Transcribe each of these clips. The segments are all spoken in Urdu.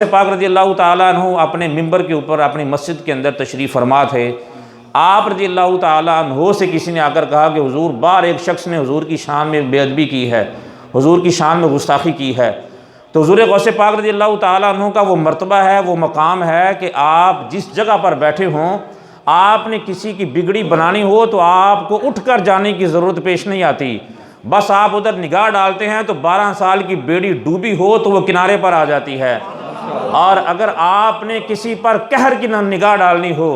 پاک رضی اللہ تعالیٰ عنہ اپنے ممبر کے اوپر اپنی مسجد کے اندر تشریف فرما تھے۔ آپ رضی اللہ تعالیٰ عنہ سے کسی نے آ کر کہا کہ حضور، بار ایک شخص نے حضور کی شان میں بے ادبی کی ہے، حضور کی شان میں گستاخی کی ہے۔ تو حضور غوث پاک رضی اللہ تعالیٰ عنہ کا وہ مرتبہ ہے، وہ مقام ہے کہ آپ جس جگہ پر بیٹھے ہوں، آپ نے کسی کی بگڑی بنانی ہو تو آپ کو اٹھ کر جانے کی ضرورت پیش نہیں آتی، بس آپ ادھر نگاہ ڈالتے ہیں تو 12 سال کی بیڑی ڈوبی ہو تو وہ کنارے پر آ جاتی ہے، اور اگر آپ نے کسی پر قہر کی نگاہ ڈالنی ہو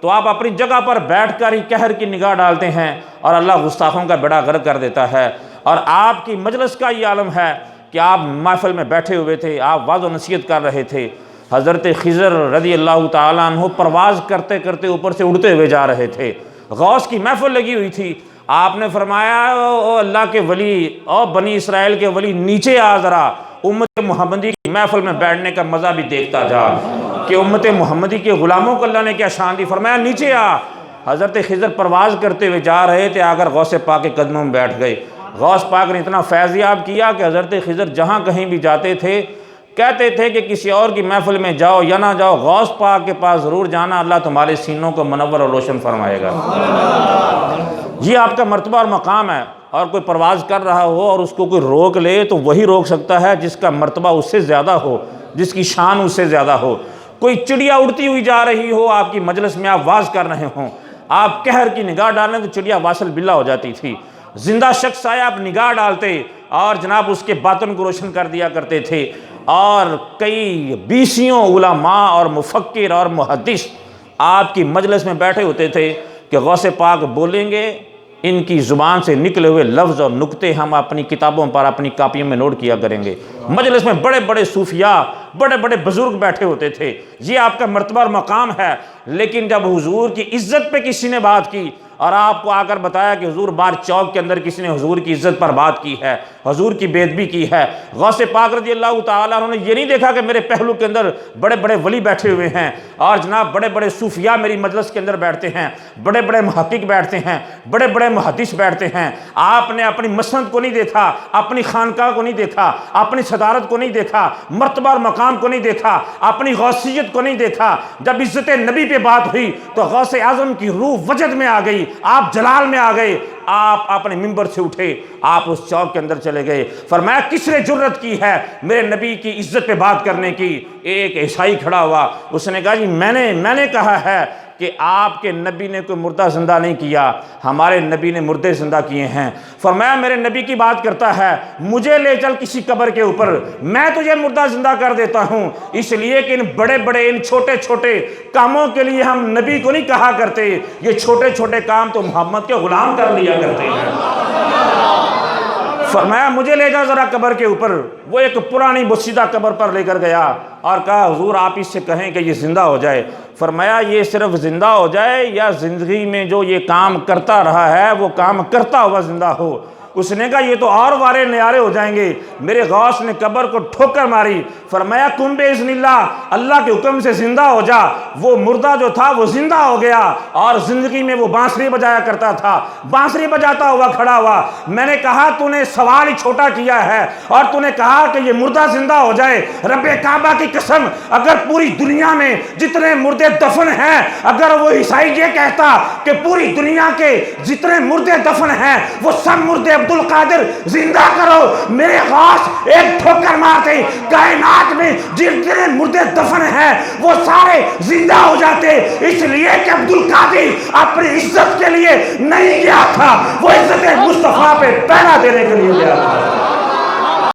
تو آپ اپنی جگہ پر بیٹھ کر ہی قہر کی نگاہ ڈالتے ہیں، اور اللہ گستاخوں کا بیڑا غرق کر دیتا ہے۔ اور آپ کی مجلس کا یہ عالم ہے کہ آپ محفل میں بیٹھے ہوئے تھے، آپ وعظ و نصیحت کر رہے تھے، حضرت خضر رضی اللہ تعالیٰ عنہ پرواز کرتے کرتے اوپر سے اڑتے ہوئے جا رہے تھے، غوث کی محفل لگی ہوئی تھی۔ آپ نے فرمایا، او اللہ کے ولی، او بنی اسرائیل کے ولی، نیچے آ ذرا، امت محمدی کی محفل میں بیٹھنے کا مزہ بھی دیکھتا جا کہ امت محمدی کے غلاموں کو اللہ نے کیا شان دی۔ فرمایا نیچے آ۔ حضرت خضر پرواز کرتے ہوئے جا رہے تھے، آ کر غوث پاک کے قدموں میں بیٹھ گئے۔ غوث پاک نے اتنا فیضیاب کیا کہ حضرت خضر جہاں کہیں بھی جاتے تھے کہتے تھے کہ کسی اور کی محفل میں جاؤ یا نہ جاؤ، غوث پاک کے پاس ضرور جانا، اللہ تمہارے سینوں کو منور اور روشن فرمائے گا۔ یہ آپ کا مرتبہ اور مقام ہے، اور کوئی پرواز کر رہا ہو اور اس کو کوئی روک لے تو وہی روک سکتا ہے جس کا مرتبہ اس سے زیادہ ہو، جس کی شان اس سے زیادہ ہو۔ کوئی چڑیا اڑتی ہوئی جا رہی ہو آپ کی مجلس میں، آپ واز کر رہے ہوں، آپ قہر کی نگاہ ڈالیں تو چڑیا واصل باللہ ہو جاتی تھی۔ زندہ شخص آیا، آپ نگاہ ڈالتے اور جناب اس کے باطن کو روشن کر دیا کرتے تھے۔ اور کئی بیسیوں علماء اور مفکر اور محدث آپ کی مجلس میں بیٹھے ہوتے تھے کہ غوث پاک بولیں گے، ان کی زبان سے نکلے ہوئے لفظ اور نکتے ہم اپنی کتابوں پر، اپنی کاپیوں میں نوٹ کیا کریں گے۔ مجلس میں بڑے بڑے صوفیاء، بڑے بڑے بزرگ بیٹھے ہوتے تھے۔ یہ آپ کا مرتبہ اور مقام ہے۔ لیکن جب حضور کی عزت پہ کسی نے بات کی اور آپ کو آ کر بتایا کہ حضور بار چوک کے اندر کسی نے حضور کی عزت پر بات کی ہے، حضور کی بے ادبی کی ہے، غوث پاک رضی اللہ تعالیٰ عنہ نے یہ نہیں دیکھا کہ میرے پہلو کے اندر بڑے بڑے ولی بیٹھے ہوئے ہیں اور جناب بڑے بڑے صوفیاء میری مجلس کے اندر بیٹھتے ہیں، بڑے بڑے محقق بیٹھتے ہیں، بڑے بڑے محدث بیٹھتے ہیں۔ آپ نے اپنی مسند کو نہیں دیکھا، اپنی خانقاہ کو نہیں دیکھا، اپنی صدارت کو نہیں دیکھا، مرتبہ اور مقام کو نہیں دیکھا، اپنی غوثیت کو نہیں دیکھا۔ جب عزت نبی پہ بات ہوئی تو غوث اعظم کی روح وجد میں آ گئی، آپ جلال میں آ گئے، آپ اپنے ممبر سے اٹھے، آپ اس چوک کے اندر چلے گئے۔ فرمایا کس نے جرت کی ہے میرے نبی کی عزت پہ بات کرنے کی؟ ایک عیسائی کھڑا ہوا، اس نے کہا جی میں نے کہا ہے کہ آپ کے نبی نے کوئی مردہ زندہ نہیں کیا، ہمارے نبی نے مردے زندہ کیے ہیں۔ فرمایا میرے نبی کی بات کرتا ہے، مجھے لے چل کسی قبر کے اوپر، میں تجھے مردہ زندہ کر دیتا ہوں، اس لیے کہ ان بڑے بڑے ان چھوٹے چھوٹے کاموں کے لیے ہم نبی کو نہیں کہا کرتے، یہ چھوٹے چھوٹے کام تو محمد کے غلام کر لیا کرتے ہیں۔ فرمایا مجھے لے جا ذرا قبر کے اوپر۔ وہ ایک پرانی بسیدہ قبر پر لے کر گیا اور کہا حضور آپ اس سے کہیں کہ یہ زندہ ہو جائے۔ فرمایا یہ صرف زندہ ہو جائے یا زندگی میں جو یہ کام کرتا رہا ہے وہ کام کرتا ہوا زندہ ہو؟ اس نے کہا یہ تو اور وارے نیارے ہو جائیں گے۔ میرے غوث نے قبر کو ٹھوکر ماری، فرمایا کن باذن اللہ کے حکم سے زندہ ہو جا۔ وہ مردہ جو تھا وہ زندہ ہو گیا، اور زندگی میں وہ بانسری بجایا کرتا تھا، بانسری بجاتا ہوا کھڑا ہوا۔ میں نے کہا تو نے سوال ہی چھوٹا کیا ہے اور تو نے کہا کہ یہ مردہ زندہ ہو جائے۔ رب کعبہ کی قسم، اگر پوری دنیا میں جتنے مردے دفن ہیں، اگر وہ عیسائی یہ کہتا کہ پوری دنیا کے جتنے مردے دفن ہیں وہ سب مردے عبدالقادر زندہ کرو، میرے غوث ایک ٹھوکر مارتے کائنات میں جتنے مردے دفن ہیں وہ سارے زندہ ہو جاتے، اس لیے کہ عبدالقادر اپنی عزت کے لیے نہیں گیا تھا، وہ عزت مصطفیٰ پہ پہرا دینے کے لیے گیا تھا۔